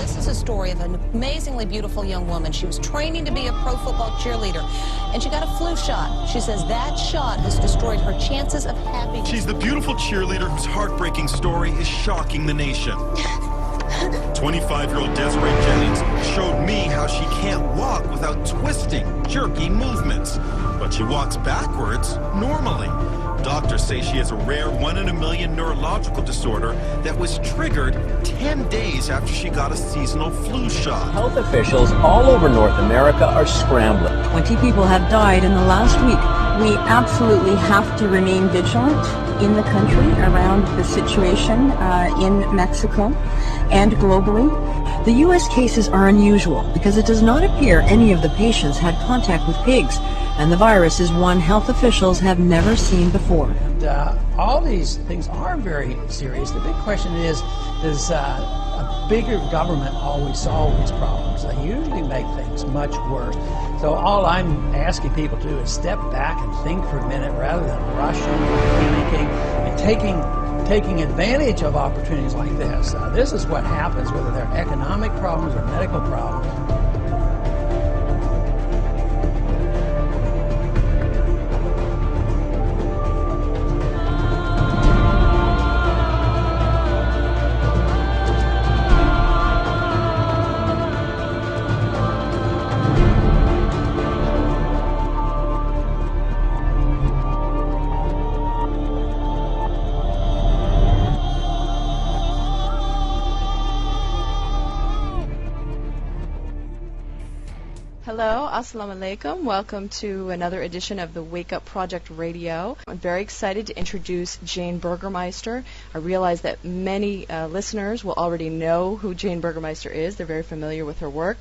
This is a story of an amazingly beautiful young woman. She was training to be a pro football cheerleader, and she got a flu shot. She says that shot has destroyed her chances of happiness. She's the beautiful cheerleader whose heartbreaking story is shocking the nation. 25-year-old Desiree Jennings showed me how she can't walk without twisting, jerky movements. But she walks backwards normally. Doctors say she has a rare 1 in a million neurological disorder that was triggered 10 days after she got a seasonal flu shot. Health officials all over North America are scrambling. 20 people have died in the last week. We absolutely have to remain vigilant in the country around the situation in Mexico and globally. The U.S. cases are unusual because it does not appear any of the patients had contact with pigs, and the virus is one health officials have never seen before. All these things are very serious. The big question is, does a bigger government always solve these problems? They usually make things much worse. So all I'm asking people to do is step back and think for a minute rather than rushing and panicking and taking advantage of opportunities like this. This is what happens whether they're economic problems or medical problems. Hello, assalamu alaikum. Welcome to another edition of the Wake Up Project Radio. I'm very excited to introduce Jane Burgermeister. I realize that many listeners will already know who Jane Burgermeister is. They're very familiar with her work.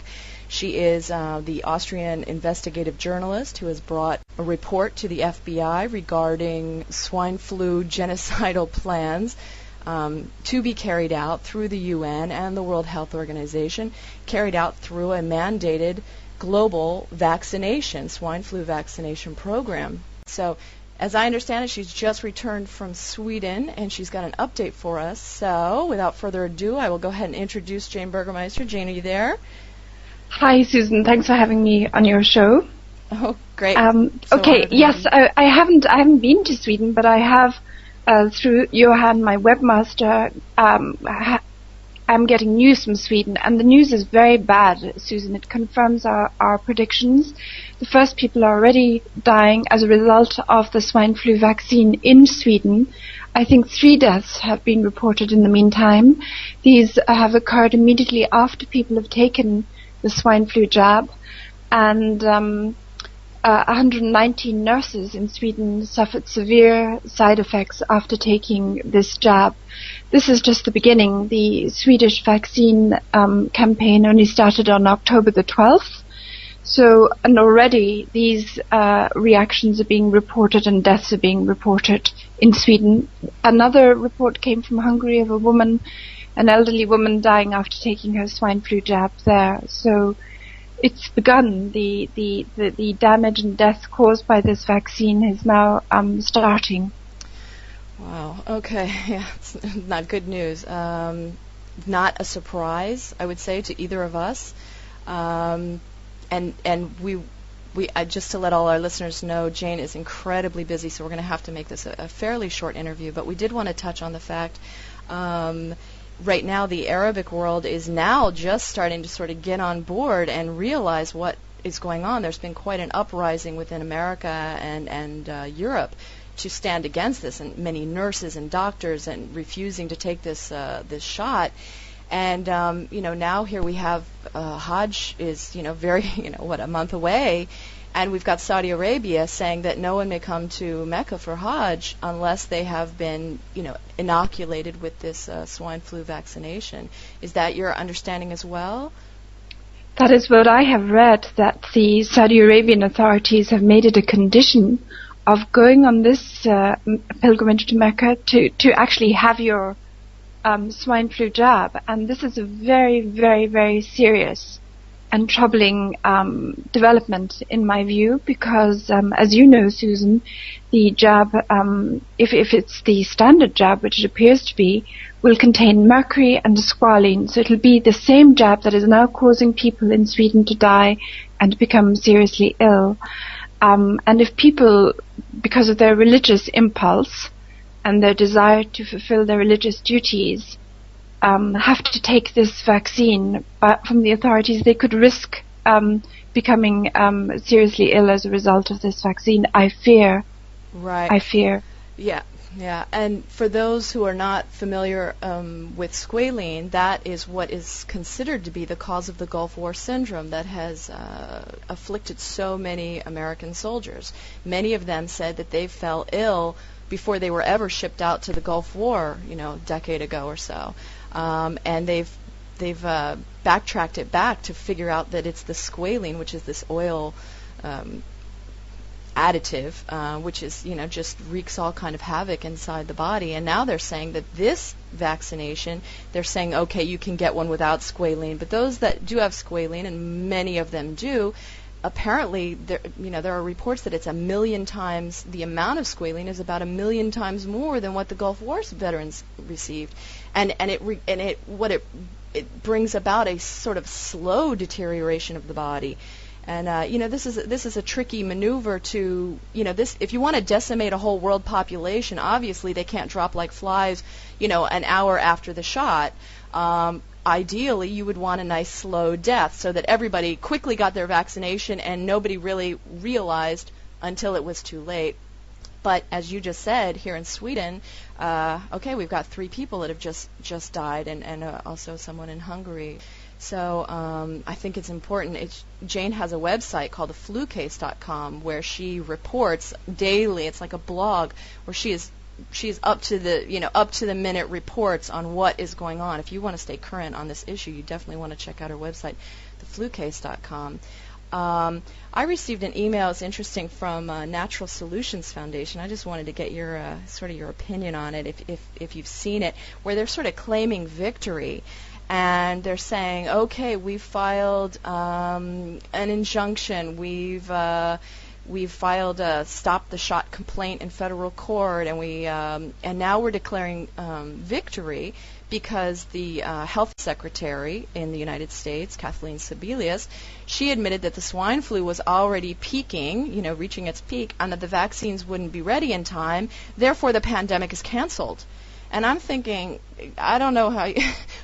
She is the Austrian investigative journalist who has brought a report to the FBI regarding swine flu genocidal plans to be carried out through the UN and the World Health Organization, carried out through a mandated global vaccination, swine flu vaccination program. So, as I understand it, she's just returned from Sweden, and she's got an update for us. So, without further ado, I will go ahead and introduce Jane Burgermeister. Jane, are you there? Hi, Susan. Thanks for having me on your show. Oh, great. Okay. Yes, I haven't been to Sweden, but I have through Johan, my webmaster. I'm getting news from Sweden, and the news is very bad, Susan. It confirms our predictions. The first people are already dying as a result of the swine flu vaccine in Sweden. I think 3 deaths have been reported in the meantime. These have occurred immediately after people have taken the swine flu jab, and 119 nurses in Sweden suffered severe side effects after taking this jab. This is just the beginning. The Swedish vaccine campaign only started on October the 12th. So, and already these reactions are being reported and deaths are being reported in Sweden. Another report came from Hungary of a woman, an elderly woman dying after taking her swine flu jab there. So it's begun. The damage and death caused by this vaccine is now starting. Wow. Okay. Yeah, it's not good news. Not a surprise, I would say, to either of us. And we just to let all our listeners know, Jane is incredibly busy, so we're going to have to make this a fairly short interview. But we did want to touch on the fact right now the Arabic world is now just starting to sort of get on board and realize what is going on. There's been quite an uprising within America and Europe to stand against this, and many nurses and doctors and refusing to take this shot. And now here we have Hajj is very a month away, and we've got Saudi Arabia saying that no one may come to Mecca for Hajj unless they have been inoculated with this swine flu vaccination. Is that your understanding as well? That is what I have read, that the Saudi Arabian authorities have made it a condition of going on this pilgrimage to Mecca to actually have your swine flu jab. And this is a very, very, very serious and troubling development in my view, because as you know, Susan, the jab, if it's the standard jab, which it appears to be, will contain mercury and squalene. So it'll be the same jab that is now causing people in Sweden to die and become seriously ill. And if people, because of their religious impulse and their desire to fulfill their religious duties, have to take this vaccine from the authorities, they could risk becoming seriously ill as a result of this vaccine. I fear. Right. I fear. Yeah. Yeah, and for those who are not familiar with squalene, that is what is considered to be the cause of the Gulf War syndrome that has afflicted so many American soldiers. Many of them said that they fell ill before they were ever shipped out to the Gulf War, a decade ago or so, and they've backtracked it back to figure out that it's the squalene, which is this oil additive, which is, just wreaks all kind of havoc inside the body. And now they're saying that this vaccination, they're saying, okay, you can get one without squalene, but those that do have squalene, and many of them do, apparently there are reports that it's 1 million times, the amount of squalene is about 1 million times more than what the Gulf War veterans received, and it brings about a sort of slow deterioration of the body. And this is a tricky maneuver to, this, if you want to decimate a whole world population, obviously they can't drop like flies, an hour after the shot. Ideally, you would want a nice slow death so that everybody quickly got their vaccination and nobody really realized until it was too late. But as you just said, here in Sweden, okay, we've got 3 people that have just died, and also someone in Hungary. So I think it's important. Jane has a website called theflucase.com where she reports daily. It's like a blog where she is up to the minute reports on what is going on. If you want to stay current on this issue, you definitely want to check out her website, theflucase.com. I received an email. It's interesting, from Natural Solutions Foundation. I just wanted to get your sort of your opinion on it, if you've seen it, where they're sort of claiming victory. And they're saying, okay, we've filed an injunction, we've filed a stop the shot complaint in federal court, and now we're declaring victory because the health secretary in the United States, Kathleen Sebelius, she admitted that the swine flu was already peaking, reaching its peak, and that the vaccines wouldn't be ready in time. Therefore, the pandemic is canceled. And I'm thinking, I don't know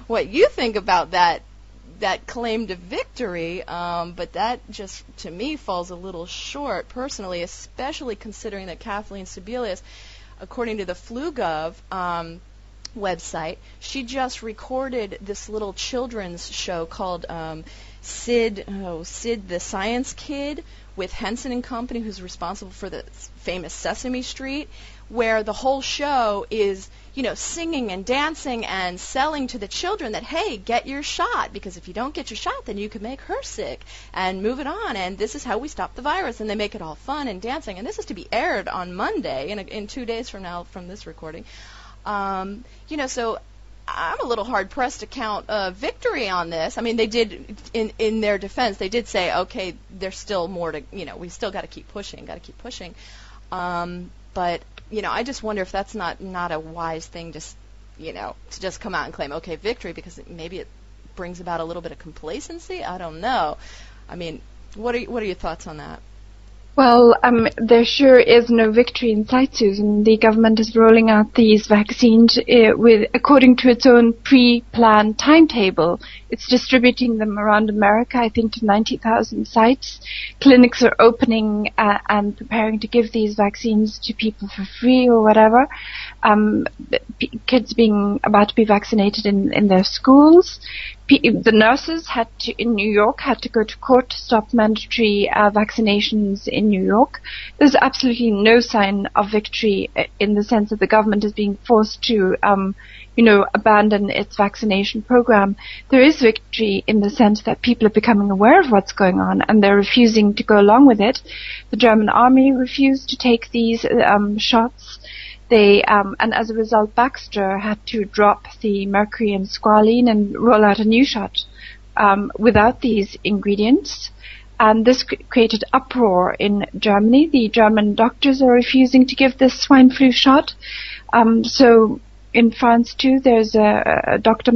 what you think about that claim to victory, but that just, to me, falls a little short, personally, especially considering that Kathleen Sebelius, according to the FluGov website, she just recorded this little children's show called Sid the Science Kid with Henson and Company, who's responsible for the famous Sesame Street, where the whole show is, singing and dancing and selling to the children that, hey, get your shot, because if you don't get your shot, then you could make her sick, and move it on, and this is how we stop the virus, and they make it all fun and dancing, and this is to be aired on Monday, in 2 days from now, from this recording. So I'm a little hard-pressed to count victory on this. I mean, they did, in their defense, they did say, okay, there's still more to, we still got to keep pushing, but, I just wonder if that's not a wise thing, to just come out and claim, okay, victory, because maybe it brings about a little bit of complacency. I don't know. I mean, what are your thoughts on that? Well, there sure is no victory in sight, Susan. The government is rolling out these vaccines according to its own pre-planned timetable. It's distributing them around America, I think, to 90,000 sites. Clinics are opening and preparing to give these vaccines to people for free or whatever. Kids about to be vaccinated in their schools. The nurses in New York had to go to court to stop mandatory vaccinations in New York. There's absolutely no sign of victory in the sense that the government is being forced to, abandon its vaccination program. There is victory in the sense that people are becoming aware of what's going on and they're refusing to go along with it. The German army refused to take these shots. And as a result, Baxter had to drop the mercury and squalene and roll out a new shot without these ingredients. And this created uproar in Germany. The German doctors are refusing to give this swine flu shot. So in France too, there's a Dr.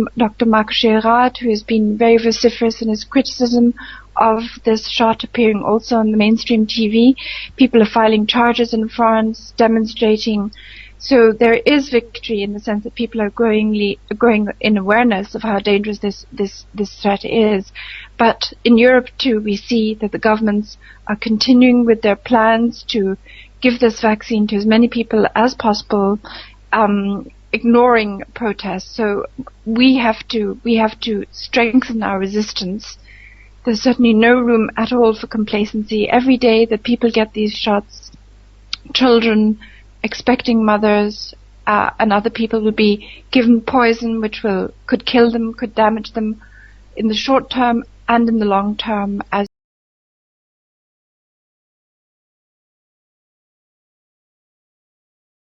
Marc Gérard, who has been very vociferous in his criticism of this shot, appearing also on the mainstream TV. People are filing charges in France, demonstrating. So there is victory in the sense that people are growing in awareness of how dangerous this threat is. But in Europe too, we see that the governments are continuing with their plans to give this vaccine to as many people as possible, ignoring protests. So we have to strengthen our resistance. There's certainly no room at all for complacency. Every day that people get these shots, children, expecting mothers, and other people will be given poison which could kill them, could damage them in the short term and in the long term, as